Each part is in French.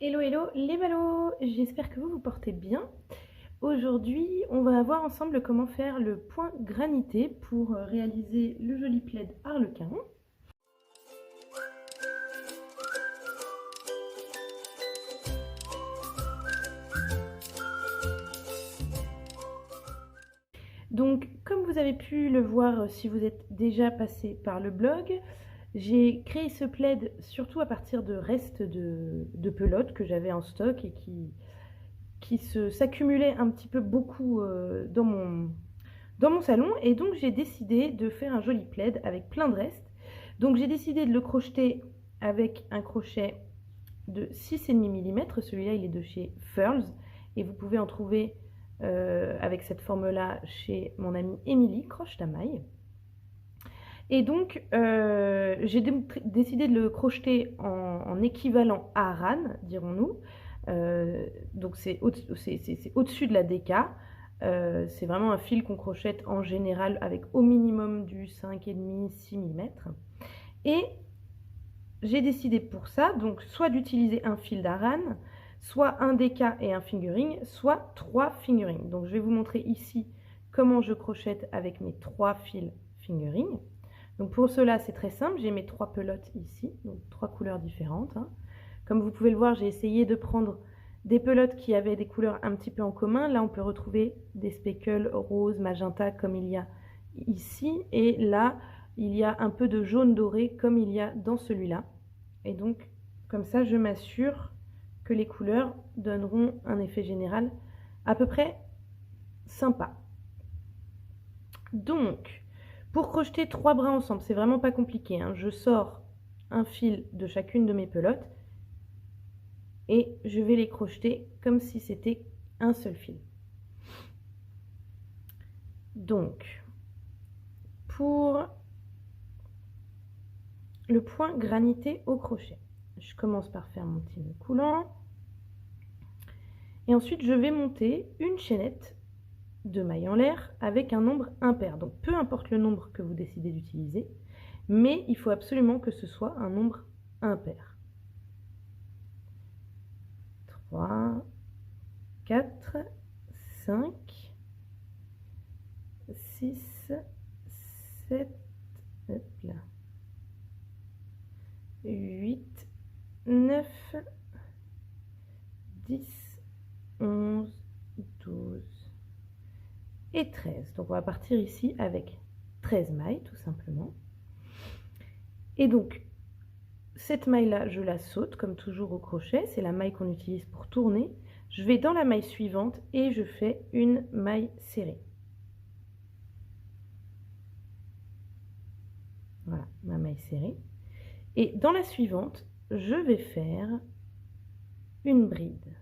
Hello hello les ballots, j'espère que vous vous portez bien. Aujourd'hui, on va voir ensemble comment faire le point granité pour réaliser le joli plaid harlequin. Donc, comme vous avez pu le voir si vous êtes déjà passé par le blog, j'ai créé ce plaid surtout à partir de restes de pelotes que j'avais en stock et qui s'accumulaient un petit peu beaucoup dans mon salon. Et donc, j'ai décidé de faire un joli plaid avec plein de restes. Donc, j'ai décidé de le crocheter avec un crochet de 6,5 mm. Celui-là, il est de chez Furls. Et vous pouvez en trouver avec cette forme-là chez mon amie Émilie, Croche ta maille. Et donc, j'ai décidé de le crocheter en équivalent Aran, dirons-nous. Donc, c'est au-dessus de la DK. C'est vraiment un fil qu'on crochette en général avec au minimum du 5,5-6 mm. Et j'ai décidé pour ça, donc soit d'utiliser un fil d'Aran, soit un DK et un fingering, soit 3 fingerings. Donc je vais vous montrer ici comment je crochette avec mes 3 fils fingering. Donc pour cela, c'est très simple, j'ai mes 3 pelotes ici, donc 3 couleurs différentes. Comme vous pouvez le voir, j'ai essayé de prendre des pelotes qui avaient des couleurs un petit peu en commun. Là, on peut retrouver des speckles rose, magenta comme il y a ici. Et là, il y a un peu de jaune doré comme il y a dans celui-là. Et donc, comme ça, je m'assure que les couleurs donneront un effet général à peu près sympa. Donc, pour crocheter 3 brins ensemble, c'est vraiment pas compliqué, hein. Je sors un fil de chacune de mes pelotes et je vais les crocheter comme si c'était un seul fil. Donc, pour le point granité au crochet, je commence par faire mon petit nœud coulant et ensuite je vais monter une chaînette de mailles en l'air avec un nombre impair. Donc peu importe le nombre que vous décidez d'utiliser, mais il faut absolument que ce soit un nombre impair. 3, 4, 5, 6, 7, hop là, 8, 9, 10, 11, 12 et 13. Donc on va partir ici avec 13 mailles tout simplement. Et donc cette maille-là, je la saute comme toujours au crochet. C'est la maille qu'on utilise pour tourner. Je vais dans la maille suivante et je fais une maille serrée. Voilà, ma maille serrée. Et dans la suivante, je vais faire une bride.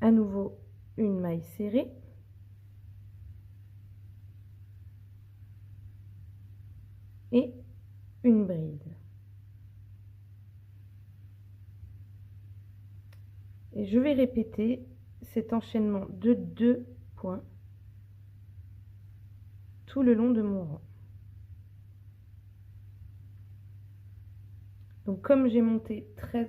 À nouveau, une maille serrée. Et une bride. Et je vais répéter cet enchaînement de 2 points tout le long de mon rang. Donc comme j'ai monté 13...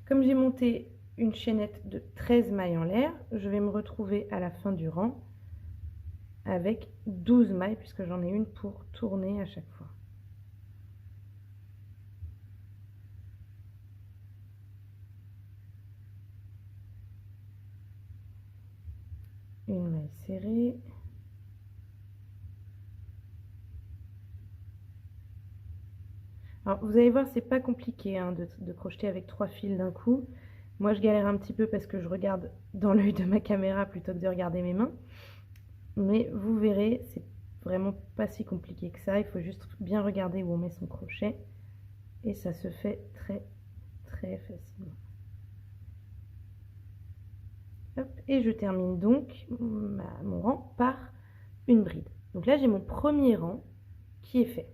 Comme j'ai monté une chaînette de 13 mailles en l'air, je vais me retrouver à la fin du rang avec 12 mailles puisque j'en ai une pour tourner à chaque fois. Une maille serrée. Alors vous allez voir, c'est pas compliqué hein, de crocheter avec 3 fils d'un coup. Moi je galère un petit peu parce que je regarde dans l'œil de ma caméra plutôt que de regarder mes mains. Mais vous verrez, c'est vraiment pas si compliqué que ça. Il faut juste bien regarder où on met son crochet. Et ça se fait très facilement. Hop, et je termine donc mon rang par une bride. Donc là j'ai mon premier rang qui est fait.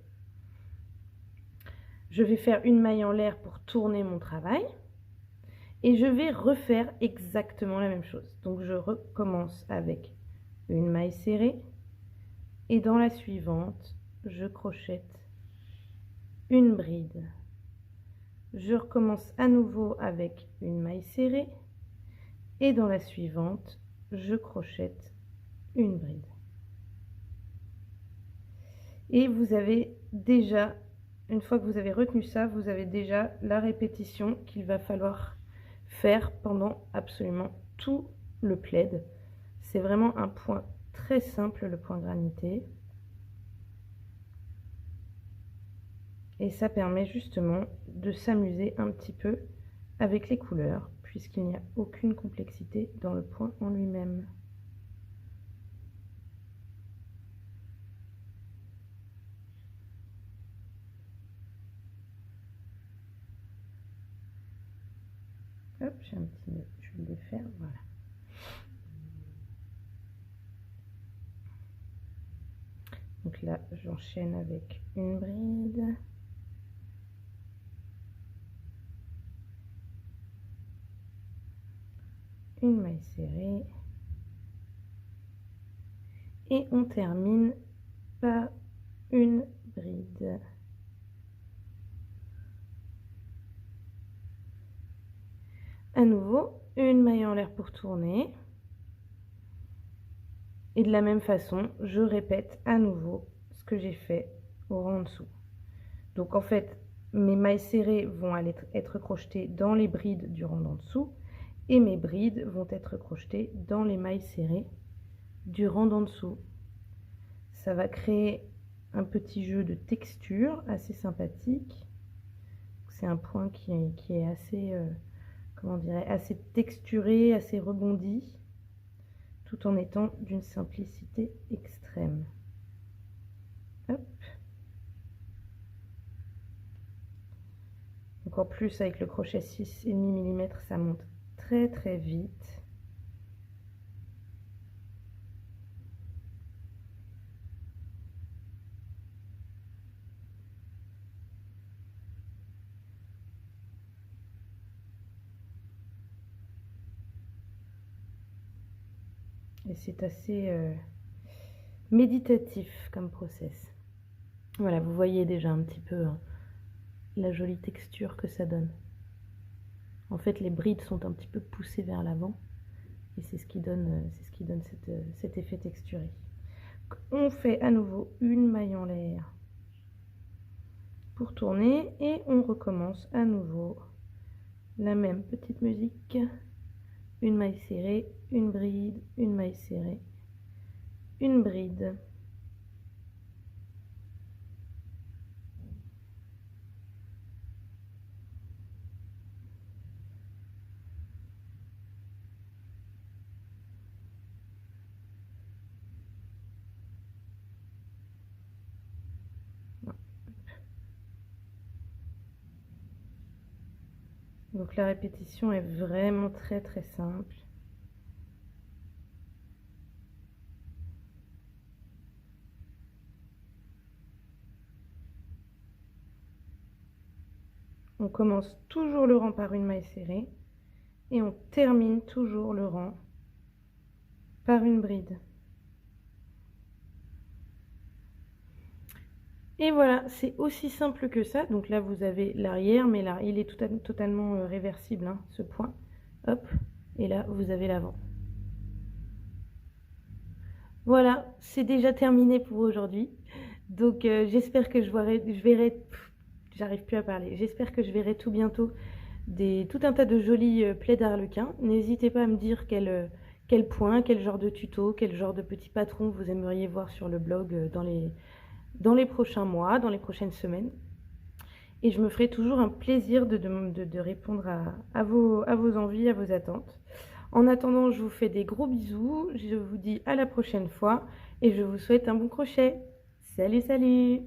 Je vais faire une maille en l'air pour tourner mon travail. Et je vais refaire exactement la même chose. Donc je recommence avec une maille serrée, et dans la suivante, je crochette une bride. Je recommence à nouveau avec une maille serrée, et dans la suivante, je crochette une bride. Et vous avez déjà, une fois que vous avez retenu ça, vous avez déjà la répétition qu'il va falloir faire pendant absolument tout le plaid. C'est vraiment un point très simple, le point granité. Et ça permet justement de s'amuser un petit peu avec les couleurs, puisqu'il n'y a aucune complexité dans le point en lui-même. Hop, j'ai un petit nœud, je vais le défaire, voilà. Donc là, j'enchaîne avec une bride. Une maille serrée. Et on termine par une bride. À nouveau, une maille en l'air pour tourner. Et de la même façon, je répète à nouveau ce que j'ai fait au rang en dessous. Donc en fait, mes mailles serrées vont aller être crochetées dans les brides du rang d'en dessous et mes brides vont être crochetées dans les mailles serrées du rang d'en dessous. Ça va créer un petit jeu de texture assez sympathique. C'est un point qui est assez, comment dirais, assez texturé, assez rebondi, tout en étant d'une simplicité extrême. Hop. Donc en plus, avec le crochet 6,5 mm, ça monte très très vite. Et c'est assez méditatif comme process. Voilà, vous voyez déjà un petit peu la jolie texture que ça donne. En fait, les brides sont un petit peu poussées vers l'avant et c'est ce qui donne, cet effet texturé. On fait à nouveau une maille en l'air pour tourner et on recommence à nouveau la même petite musique. Une maille serrée, une bride, une maille serrée, une bride. Donc la répétition est vraiment très très simple. On commence toujours le rang par une maille serrée et on termine toujours le rang par une bride. Et voilà, c'est aussi simple que ça. Donc là, vous avez l'arrière, mais là, il est totalement réversible, hein, ce point. Hop, et là, vous avez l'avant. Voilà, c'est déjà terminé pour aujourd'hui. Donc j'espère que j'arrive plus à parler. J'espère que je verrai tout bientôt tout un tas de jolis plaids d'arlequin. N'hésitez pas à me dire quel point, quel genre de tuto, quel genre de petit patron vous aimeriez voir sur le blog dans les prochains mois, dans les prochaines semaines. Et je me ferai toujours un plaisir de répondre à vos envies, à vos attentes. En attendant, je vous fais des gros bisous, je vous dis à la prochaine fois et je vous souhaite un bon crochet. Salut, salut!